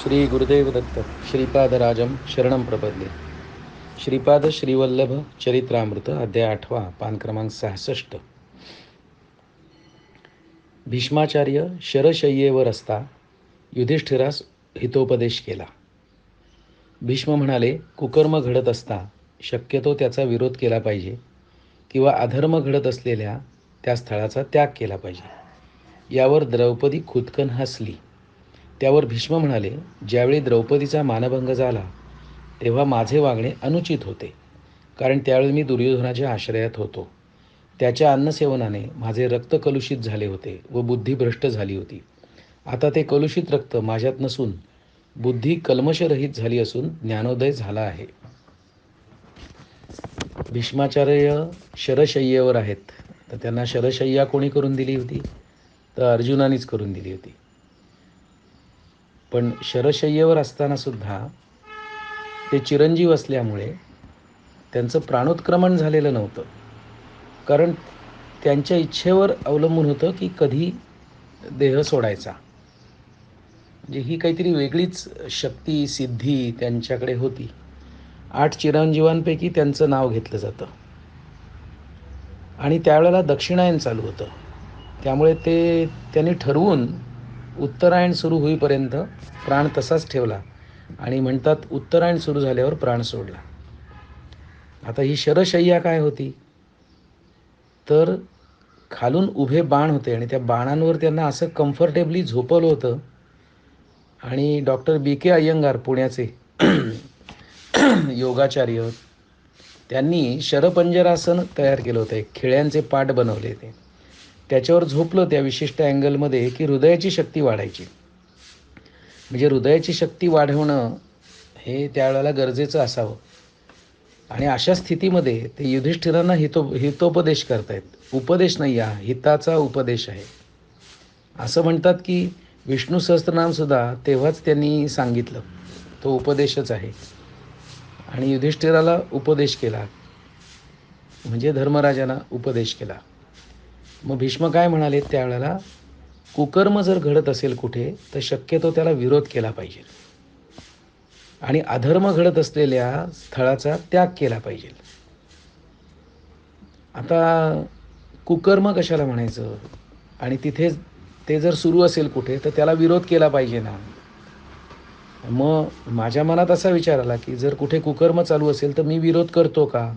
श्री गुरुदेव दत्त श्रीपादराजम शरणं प्रपद्ये. श्रीपाद श्रीवल्लभ चरित्रामृत अध्याय 8 पान क्रमांक 66. भीष्माचार्य शरशय्येवर असता युधिष्ठिरास हितोपदेश केला. भीष्म म्हणाले, कुकर्म घडत असता शक्यतो त्याचा विरोध केला पाहिजे किंवा अधर्म घडत असलेल्या त्या स्थळाचा त्याग केला पाहिजे. यावर द्रौपदी खुदकन हसली. त्यावर भीष्म म्हणाले, ज्यावेळी द्रौपदीचा मानभंग झाला तेव्हा माझे वागणे अनुचित होते, कारण त्यावेळी मी दुर्योधनाच्या आश्रयात होतो. त्याच्या अन्नसेवनाने माझे रक्त कलुषित झाले होते व बुद्धी भ्रष्ट झाली होती. आता ते कलुषित रक्त माझ्यात नसून बुद्धी कल्मशरहित झाली असून ज्ञानोदय झाला आहे. भीष्माचार्य शरशय्येवर आहेत, तर त्यांना शरशय्या कोणी करून दिली होती? तर अर्जुनानेच करून दिली होती. पण शरशय्येवर असताना सुद्धा ते चिरंजीव असल्यामुळे त्यांचं प्राणोत्क्रमण झालेलं नव्हतं, कारण त्यांच्या इच्छेवर अवलंबून होतं की कधी देह सोडायचा. म्हणजे ही काहीतरी वेगळीच शक्ती सिद्धी त्यांच्याकडे होती. 8 चिरंजीवांपैकी त्यांचं नाव घेतलं जातं आणि त्यावेळेला दक्षिणायन चालू होतं. त्यामुळे त्यांनी ठरवून उत्तरायण सुरू होईपर्यंत प्राण तसाच ठेवला आणि म्हणतात उत्तरायण सुरू झाल्यावर प्राण सोडला. आता ही शरशय्या काय होती? तर खालून उभे बाण होते आणि त्या बाणांवर त्यांना असं कम्फर्टेबली झोपवलं होतं. आणि डॉक्टर B.K. अय्यंगार पुण्याचे योगाचार्य, त्यांनी शरपंजरासन तयार केलं होतं. एक खेळ्यांचे पाट बनवले ते, त्याच्यावर झोपलं त्या विशिष्ट अँगलमध्ये की हृदयाची शक्ती वाढायची. म्हणजे हृदयाची शक्ती वाढवणं हे त्यावेळेला गरजेचं असावं. आणि अशा स्थितीमध्ये ते युधिष्ठिरांना हितोपदेश करतायत. उपदेश नाही, हा हिताचा उपदेश आहे. असं म्हणतात की विष्णू सहस्त्रनामसुद्धा तेव्हाच त्यांनी सांगितलं, तो उपदेशच आहे. आणि युधिष्ठिराला उपदेश केला, म्हणजे धर्मराजांना उपदेश केला. मग भीष्म काय म्हणाले त्यावेळेला, कुकर्म जर घडत असेल कुठे तर शक्यतो त्याला विरोध केला पाहिजे आणि अधर्म घडत असलेल्या स्थळाचा त्याग केला पाहिजे. आता कुकर्म कशाला म्हणायचं? आणि तिथे ते जर सुरू असेल कुठे तर त्याला विरोध केला पाहिजे ना. मग माझ्या मनात असा विचार आला की जर कुठे कुकर्म चालू असेल तर मी विरोध करतो का?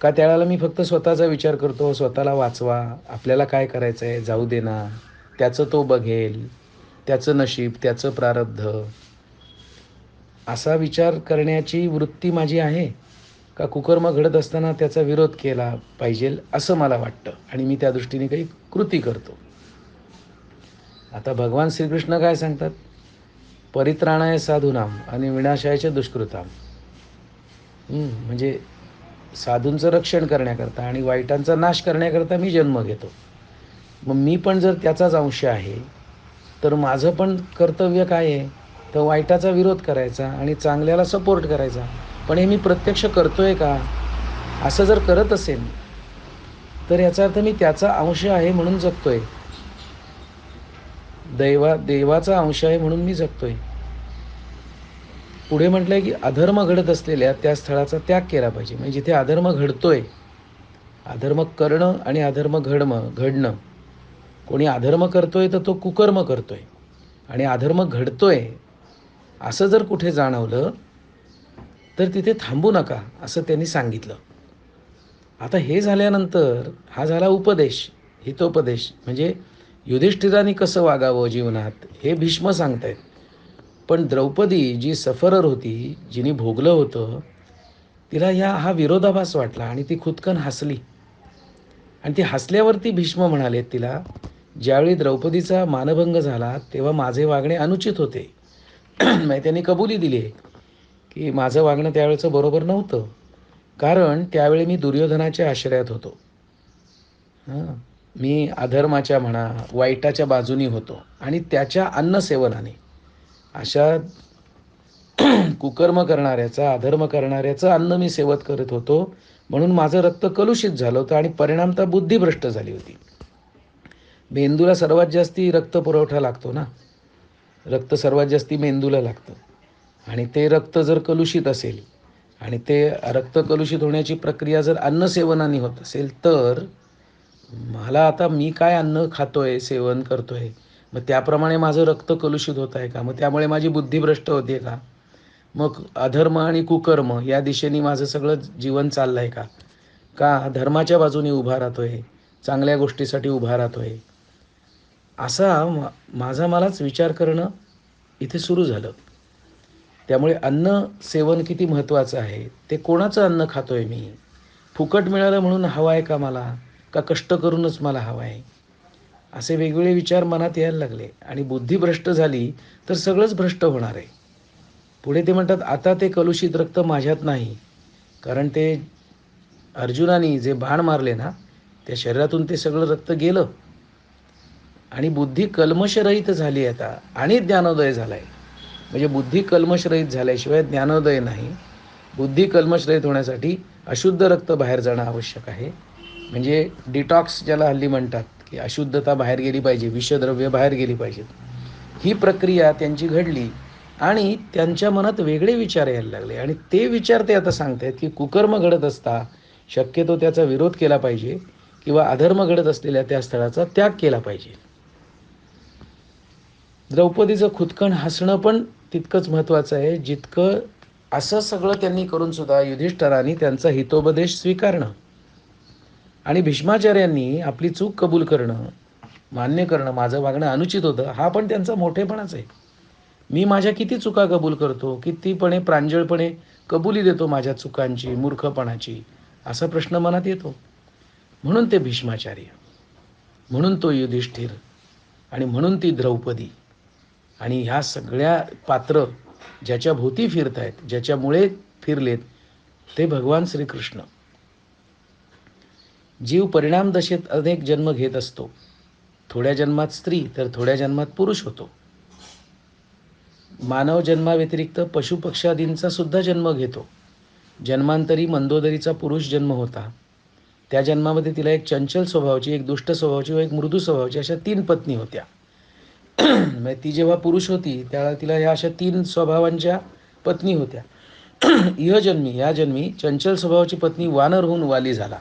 त्यावेळेला मी फक्त स्वतःचा विचार करतो, स्वतःला वाचवा, आपल्याला काय करायचं आहे जाऊ दे ना, त्याचं तो बघेल, त्याचं नशीब, त्याचं प्रारब्ध, असा विचार करण्याची वृत्ती माझी आहे का कुकर्म घडत असताना त्याचा विरोध केला पाहिजे असं मला वाटतं आणि मी त्या दृष्टीने काही कृती करतो. आता भगवान श्रीकृष्ण काय सांगतात? परित्राणाय साधूनाम आणि विनाशायचे दुष्कृताम. म्हणजे साधूंचं रक्षण करण्याकरता आणि वाईटांचा नाश करण्याकरता मी जन्म घेतो. मग मी पण जर त्याचाच अंश आहे तर माझं पण कर्तव्य काय आहे? तर वाईटाचा विरोध करायचा आणि चांगल्याला सपोर्ट करायचा. पण हे मी प्रत्यक्ष करतोय का? असं जर करत असेल तर याचा अर्थ मी त्याचा अंश आहे म्हणून जगतोय, देवाचा अंश आहे म्हणून मी जगतोय. पुढे म्हटलंय की अधर्म घडत असलेल्या त्या स्थळाचा त्याग केला पाहिजे. म्हणजे जिथे अधर्म घडतोय, अधर्म करणं आणि अधर्म घडणं, कोणी अधर्म करतोय तर तो कुकर्म करतोय आणि अधर्म घडतोय असं जर कुठे जाणवलं तर तिथे थांबू नका असं त्यांनी सांगितलं. आता हे झाल्यानंतर हा झाला उपदेश, हितोपदेश. म्हणजे युधिष्ठिरांनी कसं वागावं जीवनात हे भीष्म सांगतायत. पण द्रौपदी जी सफरर होती, जिने भोगलं होतं, तिला हा विरोधाभास वाटला आणि ती खुदकन हसली. आणि ती हसल्यावरती भीष्म म्हणाले तिला, ज्यावेळी द्रौपदीचा मानभंग झाला तेव्हा माझे वागणे अनुचित होते. त्यांनी कबुली दिली आहे की माझं वागणं त्यावेळेचं बरोबर नव्हतं, कारण त्यावेळी मी दुर्योधनाच्या आश्रयात होतो. मी अधर्माच्या म्हणा वाईटाच्या बाजूनी होतो आणि त्याच्या अन्नसेवनाने अशा कुकर्म करणाऱ्याचा, अधर्म करणाऱ्याचं अन्न मी सेवत करत होतो, म्हणून माझं रक्त कलुषित झालं होतं आणि परिणामतः बुद्धी भ्रष्ट झाली होती. मेंदूला सर्वात जास्ती रक्त पुरवठा लागतो ना, रक्त सर्वात जास्ती मेंदूला लागतं आणि ते रक्त जर कलुषित असेल आणि ते रक्त कलुषित होण्याची प्रक्रिया जर अन्नसेवनाने होत असेल तर मला आता मी काय अन्न खातोय सेवन करतोय मग त्याप्रमाणे माझं रक्त कलुषित होत आहे का, मग त्यामुळे माझी बुद्धी भ्रष्ट होते का, मग अधर्म आणि कुकर्म या दिशेने माझं सगळं जीवन चाललं आहे का, का धर्माच्या बाजूने उभा राहतोय, चांगल्या गोष्टीसाठी उभा राहतोय, असा माझा मलाच विचार करणं इथे सुरू झालं. त्यामुळे अन्न सेवन किती महत्त्वाचं आहे, ते कोणाचं अन्न खातोय मी, फुकट मिळालं म्हणून हवं आहे का मला, का कष्ट करूनच मला हवं आहे, असे वेगवेगळे विचार मनात यायला लागले आणि बुद्धी भ्रष्ट झाली तर सगळंच भ्रष्ट होणार आहे. पुढे ते म्हणतात आता ते कलुषित रक्त माझ्यात नाही, कारण ते अर्जुनाने जे बाण मारले ना त्या शरीरातून ते सगळं रक्त गेलं आणि बुद्धी कल्मशरहित झाली आता आणि ज्ञानोदय झाला आहे. म्हणजे बुद्धी कल्मशरहित झाल्याशिवाय ज्ञानोदय नाही. बुद्धी कल्मशरहित होण्यासाठी अशुद्ध रक्त बाहेर जाणं आवश्यक आहे. म्हणजे डिटॉक्स ज्याला हल्ली म्हणतात की अशुद्धता बाहेर गेली पाहिजे, विषद्रव्य बाहेर गेली पाहिजेत, ही प्रक्रिया त्यांची घडली आणि त्यांच्या मनात वेगळे विचार यायला लागले आणि ते विचार ते आता सांगतायत की कुकर्म घडत असता शक्यतो त्याचा विरोध केला पाहिजे किंवा अधर्म घडत असलेल्या त्या स्थळाचा त्याग केला पाहिजे. द्रौपदीचं खुदकन हसणं पण तितकंच महत्त्वाचं आहे जितकं असं सगळं त्यांनी करून सुद्धा युधिष्ठिराने त्यांचा हितोपदेश स्वीकारणं आणि भीष्माचार्यांनी आपली चूक कबूल करणं, मान्य करणं, माझं वागणं अनुचित होतं, हा पण त्यांचा मोठेपणाच आहे. मी माझ्या किती चुका कबूल करतो, कितीपणे प्रांजळपणे कबुली देतो माझ्या चुकांची, मूर्खपणाची, असा प्रश्न मनात येतो. म्हणून ते भीष्माचार्य, म्हणून तो युधिष्ठिर आणि म्हणून ती द्रौपदी आणि ह्या सगळ्या पात्र ज्याच्या भोवती फिरत आहेत, ज्याच्यामुळे फिरलेत, ते भगवान श्रीकृष्ण. जीव परिणाम दशेत अनेक जन्म घेत असतो. थोड्या जन्मात स्त्री तर थोड्या जन्मात पुरुष होतो. मानव जन्माव्यतिरिक्त पशुपक्ष्यादींचा सुद्धा जन्म घेतो. जन्मांतरी मंदोदरीचा पुरुष जन्म होता. त्या जन्मामध्ये तिला एक चंचल स्वभावाची, एक दुष्ट स्वभावाची व एक मृदू स्वभावाची अशा 3 पत्नी होत्या. म्हणजे ती जेव्हा पुरुष होती त्यावेळेला तिला ह्या अशा 3 स्वभावांच्या पत्नी होत्या. या जन्मी चंचल स्वभावाची पत्नी वानर होऊन वाली झाला,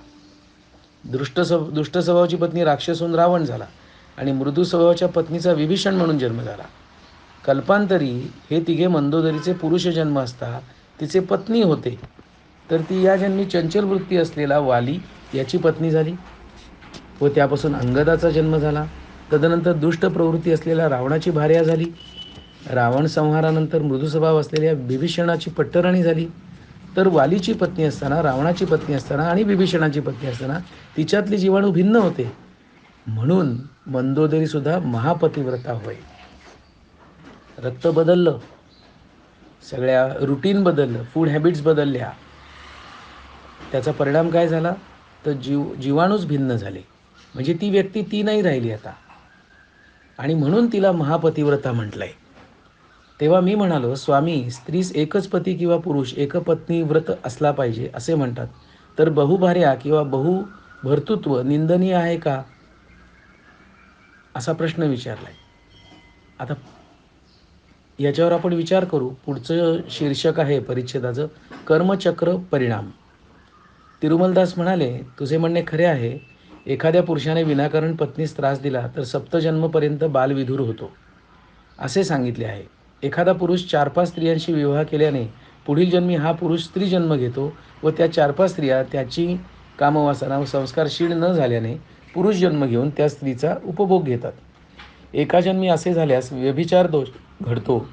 दुष्ट स्वभावाची पत्नी राक्षस होऊन रावण झाला आणि मृदू स्वभावाच्या पत्नीचा विभीषण म्हणून जन्म झाला. कल्पांतरी हे तिघे मंदोदरीचे पुरुष जन्म असता तिचे पत्नी होते, तर ती या जन्मी चंचल वृत्ती असलेला वाली याची पत्नी झाली व त्यापासून अंगदाचा जन्म झाला. तदनंतर दुष्ट प्रवृत्ती असलेल्या रावणाची भार्या झाली. रावण संहारानंतर मृदू स्वभाव असलेल्या बिभीषणाची पट्टराणी झाली. तर वालीची पत्नी असताना, रावणाची पत्नी असताना आणि बिभीषणाची पत्नी असताना तिच्यातली जीवाणू भिन्न होते. म्हणून मंदोदरी सुद्धा महापतिव्रता होय. रक्त बदललं, सगळ्या रुटीन बदललं, फूड हॅबिट्स बदलल्या, त्याचा परिणाम काय झाला तर जीवाणूच भिन्न झाले. म्हणजे ती व्यक्ती ती नाही राहिली आता आणि म्हणून तिला महापतिव्रता म्हटलंय. तेव्हा मी म्हणालो, स्वामी स्त्रीस एकच पती किंवा पुरुष एकपत्नी व्रत असला पाहिजे असे म्हणतात, तर बहुभार्या किंवा बहुभर्तृत्व निंदनीय आहे का, असा प्रश्न विचारलाय. आता याच्यावर आपण विचार करू. पुढचं शीर्षक आहे परिच्छेदाचं कर्मचक्र परिणाम. तिरुमलदास म्हणाले, तुझे म्हणणे खरे आहे. एखाद्या पुरुषाने विनाकारण पत्नीस त्रास दिला तर सप्तजन्मपर्यंत बालविधूर होतो असे सांगितले आहे. एखादा पुरुष 4-5 स्त्रियांशी विवाह केल्याने पुढील जन्मी हा पुरुष स्त्री जन्म घेतो व त्या 4-5 स्त्रिया त्याची कामवासना व संस्कारशील न झाल्याने पुरुष जन्म घेऊन त्या स्त्रीचा उपभोग घेतात. एका जन्मी असे झाल्यास व्यभिचार दोष घडतो.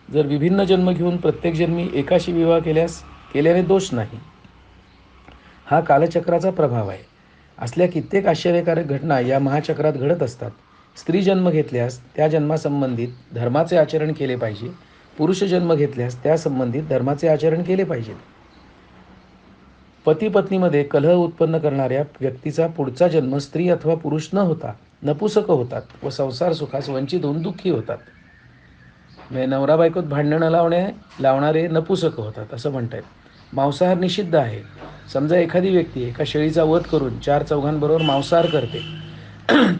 जर विभिन्न जन्म घेऊन प्रत्येक जन्मी एकाशी विवाह केल्याने दोष नाही. हा कालचक्राचा प्रभाव आहे. असल्या कित्येक आश्चर्यकारक घटना या महाचक्रात घडत असतात. स्त्री जन्म घेतल्यास त्या जन्मासंबंधित धर्माचे आचरण केले पाहिजे. पुरुष जन्म घेतल्यास त्या संबंधित धर्माचे आचरण केले पाहिजे. पती पत्नीमध्ये कलह उत्पन्न करणाऱ्या व्यक्तीचा पुढचा जन्म स्त्री अथवा पुरुष न होता नपुसक होतात व संसार सुखास वंचित होऊन दुःखी होतात. म्हणजे नवरा बायकोत भांडणं लावणारे नपुसक होतात असं म्हणतात. मांसाहार निषिद्ध आहे. समजा एखादी व्यक्ती एका शेळीचा वध करून 4 चौघांबरोबर मांसाहार करते.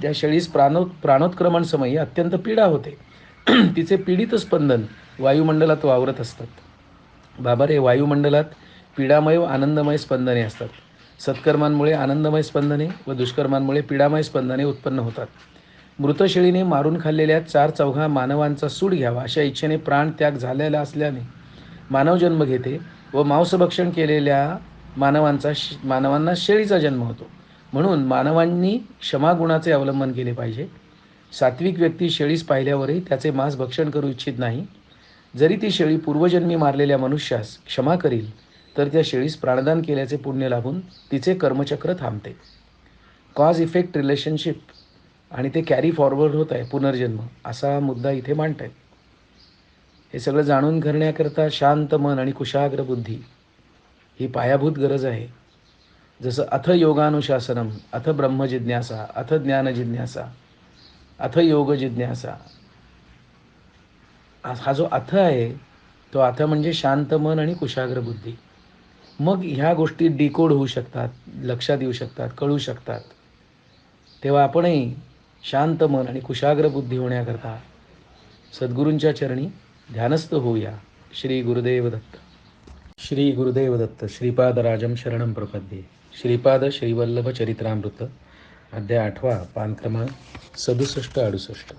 त्या शेळीस प्राणोत्क्रमण समयी अत्यंत पीडा होते. तिचे पीडित स्पंदन वायुमंडलात वावरत असतात. बाबा रे, वायुमंडलात पीडामय व आनंदमय स्पंदने असतात. सत्कर्मांमुळे आनंदमय स्पंदने व दुष्कर्मांमुळे पीडामय स्पंदने उत्पन्न होतात. मृतशेळीने मारून खाल्लेल्या 4 मानवांचा सूड घ्यावा अशा इच्छेने प्राण त्याग झालेला असल्याने मानव जन्म घेते व मांसभक्षण केलेल्या मानवांना शेळीचा जन्म होतो. म्हणून मानवांनी क्षमागुणाचे अवलंबन केले पाहिजे. सात्विक व्यक्ती शेळीस पाहिल्यावरही त्याचे मांस भक्षण करू इच्छित नाही. जरी ती शेळी पूर्वजन्मी मारलेल्या मनुष्यास क्षमा करील तर त्या शेळीस प्राणदान केल्याचे पुण्य लाभून तिचे कर्मचक्र थांबते. कॉज इफेक्ट रिलेशनशिप आणि ते कॅरी फॉरवर्ड होत आहे पुनर्जन्म, असा मुद्दा इथे मांडत आहेत. हे सगळं जाणून करण्याकरता शांत मन आणि कुशाग्र बुद्धी ही पायाभूत गरज आहे. जसं अथ योगानुशासनम, अथ ब्रह्मजिज्ञासा, अथ ज्ञानजिज्ञासा, अथ योग जिज्ञासा. हा जो अथ आहे तो अथ म्हणजे शांत मन आणि कुशाग्र बुद्धी. मग ह्या गोष्टी डिकोड होऊ शकतात, लक्षात येऊ शकतात, कळू शकतात. तेव्हा आपणही शांत मन आणि कुशाग्र बुद्धी होण्याकरता सद्गुरूंच्या चरणी ध्यानस्थ होऊया. श्री गुरुदेव दत्त. श्री गुरुदेव दत्त. श्रीपादराजं शरणं प्रपद्ये. श्रीपाद श्रीवल्लभ चरित्रामृत, अध्याय 8, पान क्रमांक 67-68.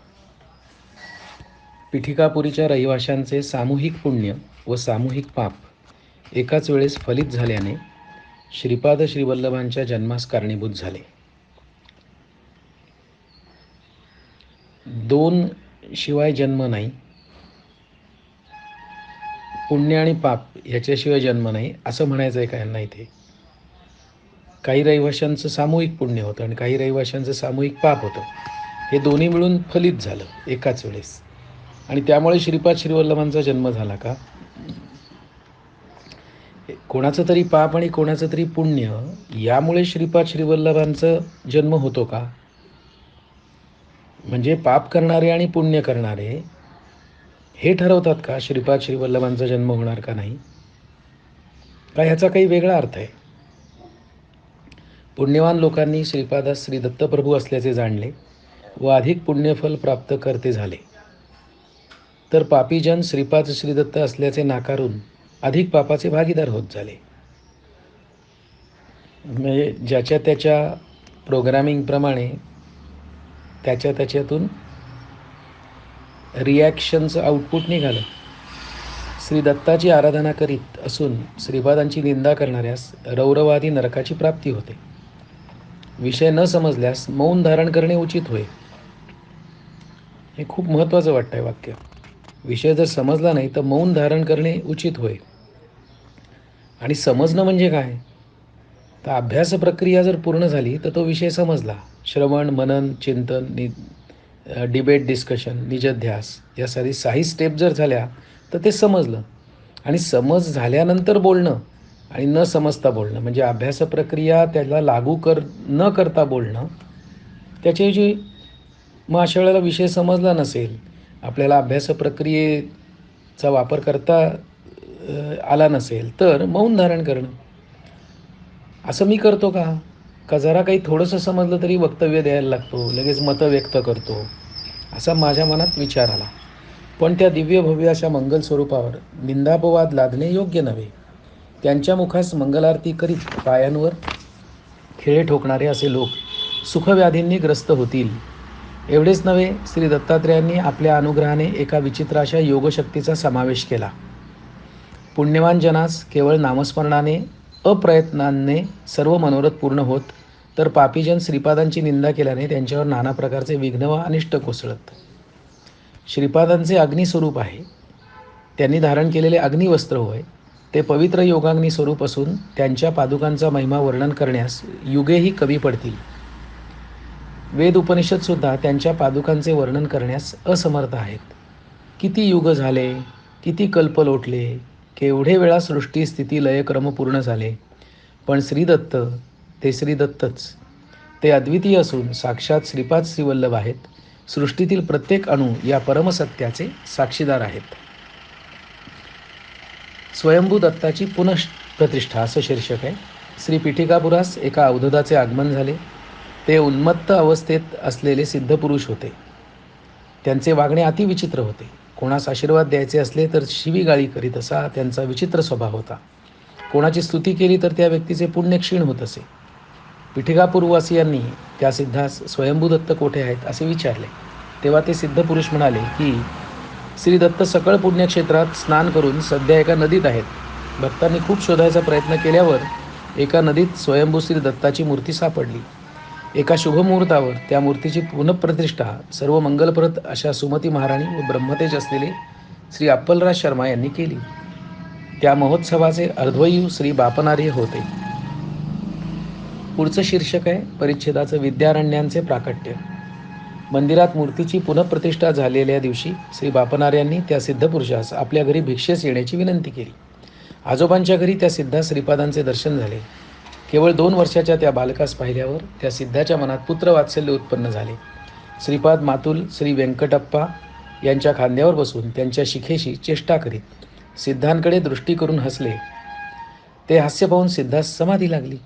पिठिकापुरीच्या रहिवाशांचे सामूहिक पुण्य व सामूहिक पाप एकाच वेळेस फलित झाल्याने श्रीपाद श्रीवल्लभांच्या जन्मास कारणीभूत झाले. 2 शिवाय जन्म नाही, पुण्य आणि पाप ह्याच्याशिवाय जन्म नाही असं म्हणायचं आहे का यांना इथे? काही रहिवाशांचं सामूहिक पुण्य होतं आणि काही रहिवाशांचं सामूहिक पाप होतं. हे दोन्ही मिळून फलित झालं एकाच वेळेस आणि त्यामुळे श्रीपाद श्रीवल्लभांचा जन्म झाला का? कोणाचं तरी पाप आणि कोणाचं तरी पुण्य यामुळे श्रीपाद श्रीवल्लभांचा जन्म होतो का? म्हणजे पाप करणारे आणि पुण्य करणारे हे ठरवतात का श्रीपाद श्रीवल्लभांचा जन्म होणार का नाही? का ह्याचा काही वेगळा अर्थ आहे? पुण्यवान लोकांनी श्रीपादास श्री दत्तप्रभू असल्याचे जाणले व अधिक पुण्यफल प्राप्त करते झाले, तर पापीजन श्रीपाद श्रीदत्त असल्याचे नाकारून अधिक पापाचे भागीदार होत झाले. म्हणजे ज्याच्या त्याच्या प्रोग्रामिंगप्रमाणे त्याच्यातून रिॲक्शनचं आउटपुट निघालं. श्री दत्ताची आराधना करीत असून श्रीपादांची निंदा करणाऱ्यास रौरवादी नरकाची प्राप्ती होते. विषय न समजल्यास मौन धारण करणे उचित होय. हे खूप महत्त्वाचं वाटतंय वाक्य. विषय जर समजला नाही तर मौन धारण करणे उचित होय. आणि समजणं म्हणजे काय? तर अभ्यास प्रक्रिया जर पूर्ण झाली तर तो विषय समजला. श्रवण, मनन, चिंतन, डिबेट, डिस्कशन, निजध्यास या सारी 6 स्टेप जर झाल्या तर ते समजलं. आणि समज झाल्यानंतर बोलणं आणि न समजता बोलणं म्हणजे अभ्यास प्रक्रिया त्याला लागू न करता बोलणं, त्याच्याऐवजी मग अशा वेळेला विषय समजला नसेल, आपल्याला अभ्यास प्रक्रियेचा वापर करता आला नसेल तर मौन धारण करणं. असं मी करतो का जरा काही थोडंसं समजलं तरी वक्तव्य द्यायला लागतो, लगेच मतं व्यक्त करतो, असा माझ्या मनात विचार आला. पण त्या दिव्य भव्य अशा मंगल स्वरूपावर निंदापवाद लादणे योग्य नव्हे. त्यांच्या मुखास मंगलारती करीत पायांवर खिळे ठोकणारे असे लोक सुखव्याधींनी ग्रस्त होतील. एवढेच नव्हे, श्री दत्तात्रेयांनी आपल्या अनुग्रहाने एका विचित्र अशा योगशक्तीचा समावेश केला. पुण्यवान जनास केवळ नामस्मरणाने अप्रयत्नाने सर्व मनोरथ पूर्ण होत, तर पापीजन श्रीपादांची निंदा केल्याने त्यांच्यावर नाना प्रकारचे विघ्न व अनिष्ट कोसळत. श्रीपादांचे अग्निस्वरूप आहे. त्यांनी धारण केलेले अग्निवस्त्र होय. ते पवित्र योगाग्नी स्वरूप असून त्यांच्या पादुकांचा महिमा वर्णन करण्यास युगेही कमी पडतील. वेद उपनिषदसुद्धा त्यांच्या पादुकांचे वर्णन करण्यास असमर्थ आहेत. किती युग झाले, किती कल्प लोटले, केवढे वेळा सृष्टी स्थिती लयक्रम पूर्ण झाले, पण श्रीदत्त ते श्रीदत्तच. ते अद्वितीय असून साक्षात श्रीपाद श्रीवल्लभ आहेत. सृष्टीतील प्रत्येक अणू या परमसत्याचे साक्षीदार आहेत. स्वयंभू दत्ताची पुनःप्रतिष्ठा असं शीर्षक आहे. श्री पिठिकापुरास एका अवधूताचे आगमन झाले. ते उन्मत्त अवस्थेत असलेले सिद्धपुरुष होते. त्यांचे वागणे अतिविचित्र होते. कोणास आशीर्वाद द्यायचे असले तर शिवीगाळी करीत असा त्यांचा विचित्र स्वभाव होता. कोणाची स्तुती केली तर त्या व्यक्तीचे पुण्य क्षीण होत असे. पिठिकापूरवासियांनी त्या सिद्धास स्वयंभूदत्त कोठे आहेत असे विचारले. तेव्हा ते सिद्ध पुरुष म्हणाले की श्री दत्त सकळ पुण्यक्षेत्रात स्नान करून सध्या एका नदीत आहेत. भक्तांनी खूप शोधायचा प्रयत्न केल्यावर एका नदीत स्वयंभू श्री दत्ताची मूर्ती सापडली. एका शुभमुहूर्तावर त्या मूर्तीची पुनःप्रतिष्ठा सर्व मंगलप्रद अशा सुमती महाराणी व ब्रह्मतेज असलेले श्री अप्पलराज शर्मा यांनी केली. त्या महोत्सवाचे अर्ध्वयू श्री बापनार्य होते. पुढचं शीर्षक आहे परिच्छेदाचं विद्यारण्यांचे प्राकट्य. मंदिरात मूर्तीची पुनःप्रतिष्ठा झालेल्या दिवशी श्री बापनार्यांनी त्या सिद्धपुरुषास आपल्या घरी भिक्षेस येण्याची विनंती केली. आजोबांच्या घरी त्या सिद्धास श्रीपादांचे दर्शन झाले. केवळ 2 वर्षाच्या त्या बालकास पाहिल्यावर त्या सिद्धाच्या मनात पुत्रवात्सल्य उत्पन्न झाले. श्रीपाद मातुल श्री व्यंकटप्पा यांच्या खांद्यावर बसून त्यांच्या शिखेशी चेष्टा करीत सिद्धांकडे दृष्टी करून हसले. ते हास्य पाहून सिद्धास समाधी लागली.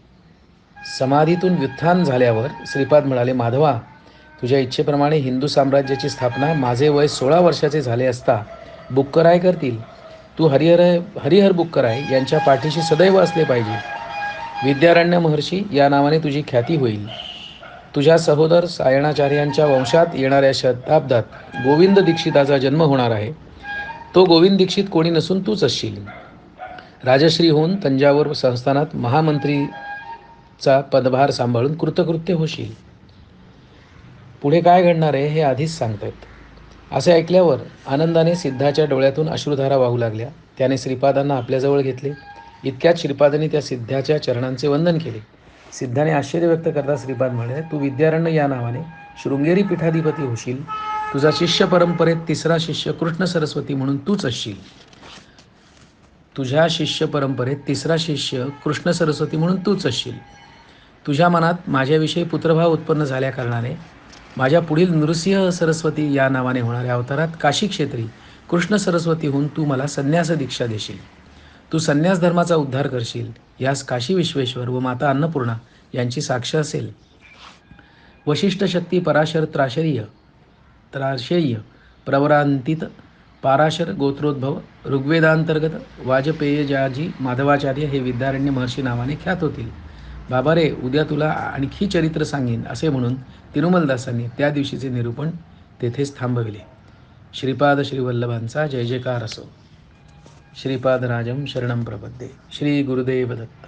समाधीतून व्युत्थान झाल्यावर श्रीपाद म्हणाले, माधवा, तुझ्या इच्छेप्रमाणे हिंदू साम्राज्याची स्थापना माझे वय 16 वर्षाचे झाले असता बुक्कराय करतील. तू हरिहर बुक्कराय यांच्या पाठीशी सदैव असले पाहिजे. विद्यारण्य महर्षी या नावाने तुझी ख्याती होईल. तुझ्या सहोदर सायणाचार्यांच्या वंशात येणाऱ्या शताब्दात गोविंद दीक्षिताचा जन्म होणार आहे. तो गोविंद दीक्षित कोणी नसून तूच असशील. राजश्री होऊन तंजावर संस्थानात महामंत्रीचा पदभार सांभाळून कृतकृत्य होशील. पुढे काय घडणार आहे हे आधीच सांगतायत. असे ऐकल्यावर आनंदाने सिद्धाच्या डोळ्यातून अश्रुधारा वाहू लागल्या. त्याने श्रीपादांना आपल्याजवळ घेतले. इतक्यात श्रीपादांनी त्या सिद्धाच्या चरणांचे वंदन केले. सिद्धाने आश्चर्य व्यक्त करता श्रीपाद म्हणाले, तू विद्यारण्य या नावाने शृंगेरी पीठाधिपती होशील. तुझा शिष्य परंपरेत 3रा शिष्य कृष्ण सरस्वती म्हणून तूच असशील. तुझ्या शिष्य परंपरेत 3रा शिष्य कृष्ण सरस्वती म्हणून तूच असशील. तुझ्या मनात माझ्याविषयी पुत्रभाव उत्पन्न झाल्या कारणाने माझ्या पुढील नृसिंह सरस्वती या नावाने होणाऱ्या अवतारात काशी क्षेत्री कृष्ण सरस्वती होऊन तू मला संन्यास दीक्षा देशील. तू संन्यास धर्माचा उद्धार करशील. यास काशी विश्वेश्वर व माता अन्नपूर्णा यांची साक्ष असेल. वशिष्ठ शक्ती पराशर त्राशेय प्रवरांतित पाराशर गोत्रोद्भव ऋग्वेदांतर्गत वाजपेयजाजी माधवाचार्य हे विद्यारण्य महर्षी नावाने ख्यात होतील. बाबा रे, उद्या तुला आणखी चरित्र सांगेन असे म्हणून तिरुमलदासांनी त्या दिवशीचे निरूपण तेथेच थांबविले. श्रीपाद श्रीवल्लभांचा जय जयकार असो. श्रीपादराजं शरणं प्रपद्ये. श्री गुरुदेव दत्त.